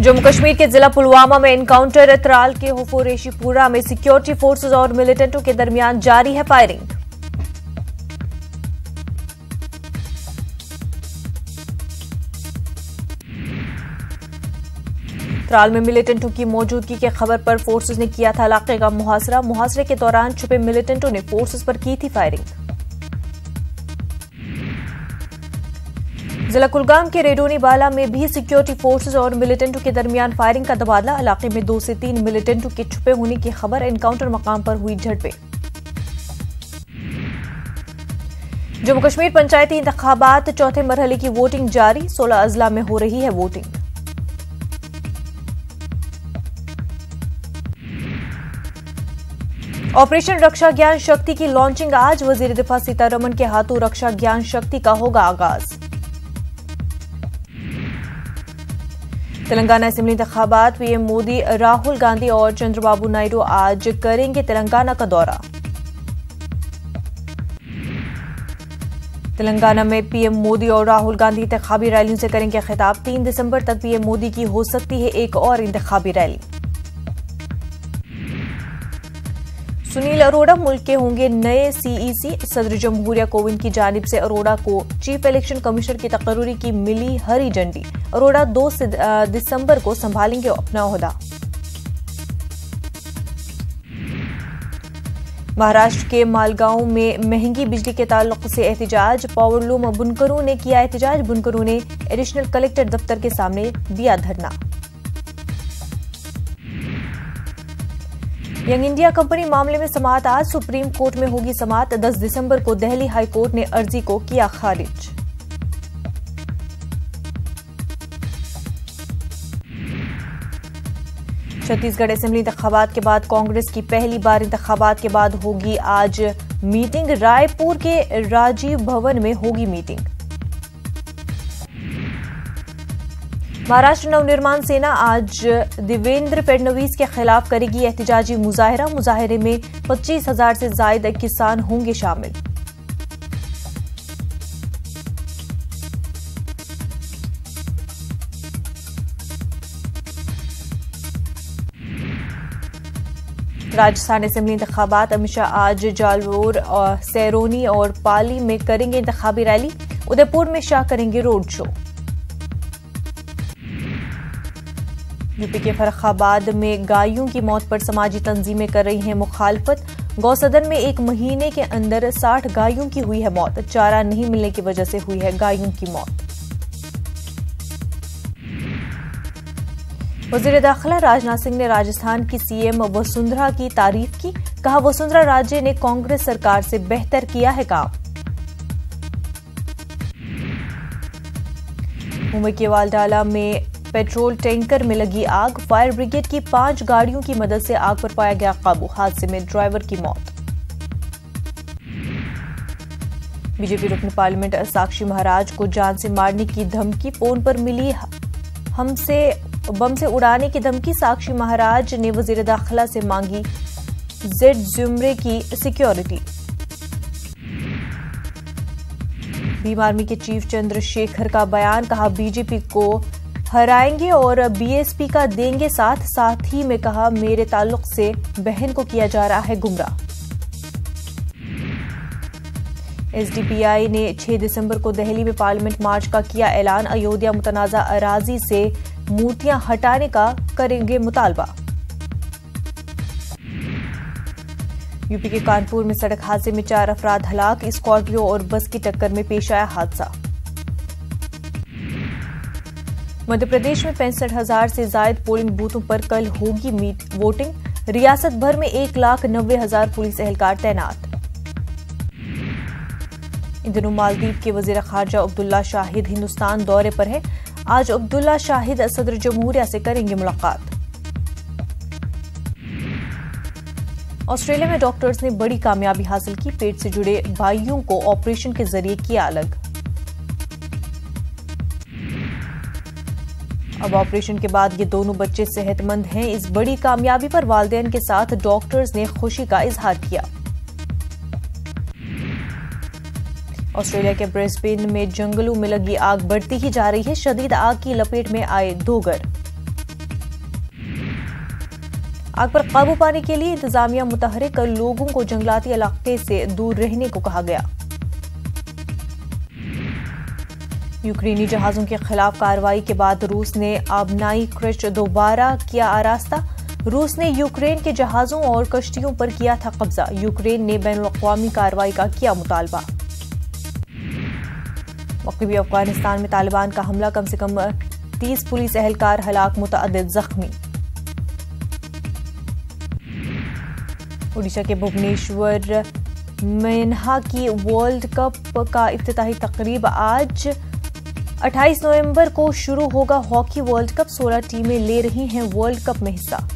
जम्मू कश्मीर के जिला पुलवामा में एनकाउंटर, त्राल के हुफोरेशीपुरा में सिक्योरिटी फोर्सेज और मिलिटेंटों के दरमियान जारी है फायरिंग। त्राल में मिलिटेंटों की मौजूदगी की खबर पर फोर्सेज ने किया था इलाके का मुहासरा। मुहासरे के दौरान छुपे मिलिटेंटों ने फोर्सेज पर की थी फायरिंग। जिला कुलगाम के रेडोनी बाला में भी सिक्योरिटी फोर्सेज और मिलिटेंटों के दरमियान फायरिंग का तबादला। इलाके में 2 से 3 मिलिटेंटों के छुपे होने की खबर। एनकाउंटर मकाम पर हुई झड़पें। जम्मू कश्मीर पंचायती इंतखाबात चौथे मरहले की वोटिंग जारी। 16 अजला में हो रही है वोटिंग। ऑपरेशन रक्षा ज्ञान शक्ति की लॉन्चिंग आज। वजीर दिफा सीतारमण के हाथों रक्षा ज्ञान शक्ति का होगा आगाज। तेलंगाना असेंबली इंतखाबात, पीएम मोदी, राहुल गांधी और चंद्रबाबू नायडू आज करेंगे तेलंगाना का दौरा। तेलंगाना में पीएम मोदी और राहुल गांधी इंतखाबी रैलियों से करेंगे खिताब। 3 दिसंबर तक पीएम मोदी की हो सकती है एक और इंतखाबी रैली। सुनील अरोड़ा मुल्क के होंगे नए सीईसी। सदर जमहूरिया कोविंद की जानिब से अरोड़ा को चीफ इलेक्शन कमिश्नर की तकर्री की मिली हरी झंडी। अरोड़ा 2 दिसंबर को संभालेंगे अपना ओहदा। महाराष्ट्र के मालगांव में महंगी बिजली के ताल्लुक से एहतजाज। पावरलूम बुनकरों ने किया एहतजाज। बुनकरों ने एडिशनल कलेक्टर दफ्तर के सामने दिया धरना। यंग इंडिया कंपनी मामले में समाअत आज। सुप्रीम कोर्ट में होगी समाअत। 10 दिसंबर को दिल्ली हाई कोर्ट ने अर्जी को किया खारिज। छत्तीसगढ़ असेंबली इंतखाबात के बाद कांग्रेस की पहली बार इंतखाबात के बाद होगी आज मीटिंग। रायपुर के राजीव भवन में होगी मीटिंग। महाराष्ट्र नवनिर्माण सेना आज देवेंद्र फडणवीस के खिलाफ करेगी एहतजाजी मुजाहिरा। मुजाहिरे में 25,000 से ज्यादा किसान होंगे शामिल। राजस्थान असेंबली इंतखाबात, अमित शाह आज जालौर, सैरोनी और पाली में करेंगे इंतखाबी रैली। उदयपुर में शाह करेंगे रोड शो। यूपी के फर्रुखाबाद में गायों की मौत पर समाजी तंजीमें कर रही हैं मुखालफत। गौसदन में 1 महीने के अंदर 60 गायों की हुई है मौत। चारा नहीं मिलने की वजह से हुई है गायों की मौत। वजीर दाखिला राजनाथ सिंह ने राजस्थान की सीएम वसुंधरा की तारीफ की। कहा, वसुंधरा राजे ने कांग्रेस सरकार से बेहतर किया है काम। मुंबई के वालडाला में पेट्रोल टैंकर में लगी आग। फायर ब्रिगेड की 5 गाड़ियों की मदद से आग पर पाया गया काबू। हादसे में ड्राइवर की मौत। बीजेपी रुकन पार्लियामेंट साक्षी महाराज को जान से मारने की धमकी। फोन पर मिली हमसे बम से उड़ाने की धमकी। साक्षी महाराज ने वजीर दाखिला से मांगी जेड जुमरे की सिक्योरिटी। भीम आर्मी के चीफ चंद्रशेखर का बयान। कहा, बीजेपी को हराएंगे और बीएसपी का देंगे साथ। साथ ही में कहा, मेरे ताल्लुक से बहन को किया जा रहा है गुमराह। एसडीपीआई ने 6 दिसंबर को दिल्ली में पार्लियामेंट मार्च का किया ऐलान। अयोध्या मुतनाज़ा अराजी से मूर्तियां हटाने का करेंगे मुतालबा। यूपी के कानपुर में सड़क हादसे में 4 अफराद हलाक। स्कॉर्पियो और बस की टक्कर में पेश आया हादसा। मध्य प्रदेश में 65,000 से ज्यादा पोलिंग बूथों पर कल होगी वोटिंग। रियासत भर में 1,90,000 पुलिस एहलकार तैनात। इन दिनों मालदीव के वजीर खारजा अब्दुल्ला शाहिद हिंदुस्तान दौरे पर है। आज अब्दुल्ला शाहिद सदर जमहूरिया से करेंगे मुलाकात। ऑस्ट्रेलिया में डॉक्टर्स ने बड़ी कामयाबी हासिल की। पेट से जुड़े भाइयों को ऑपरेशन के जरिए किया अलग। अब ऑपरेशन के बाद ये दोनों बच्चे सेहतमंद हैं। इस बड़ी कामयाबी पर वालिदैन के साथ डॉक्टर्स ने खुशी का इजहार किया। ऑस्ट्रेलिया के ब्रिस्बेन में जंगलों में लगी आग बढ़ती ही जा रही है। शदीद आग की लपेट में आए 2 घर। आग पर काबू पाने के लिए इंतजामिया मुतहरिक, लोगों को जंगलाती इलाके से दूर रहने को कहा गया। यूक्रेनी जहाजों के खिलाफ कार्रवाई के बाद रूस ने आबनाई क्रिच दोबारा किया आरास्ता। रूस ने यूक्रेन के जहाजों और कश्तियों पर किया था कब्जा। यूक्रेन ने बैनुल-अक़वामी कार्रवाई का किया मुतालबा। मग़रिबी अफगानिस्तान में तालिबान का हमला, कम से कम 30 पुलिस एहलकार हलाक, मुतअद्दिद जख्मी। ओडिशा के भुवनेश्वर में हॉकी वर्ल्ड कप का इफ्तिताही तकरीब आज 28 नवंबर को शुरू होगा। हॉकी वर्ल्ड कप 16 टीमें ले रही हैं वर्ल्ड कप में हिस्सा।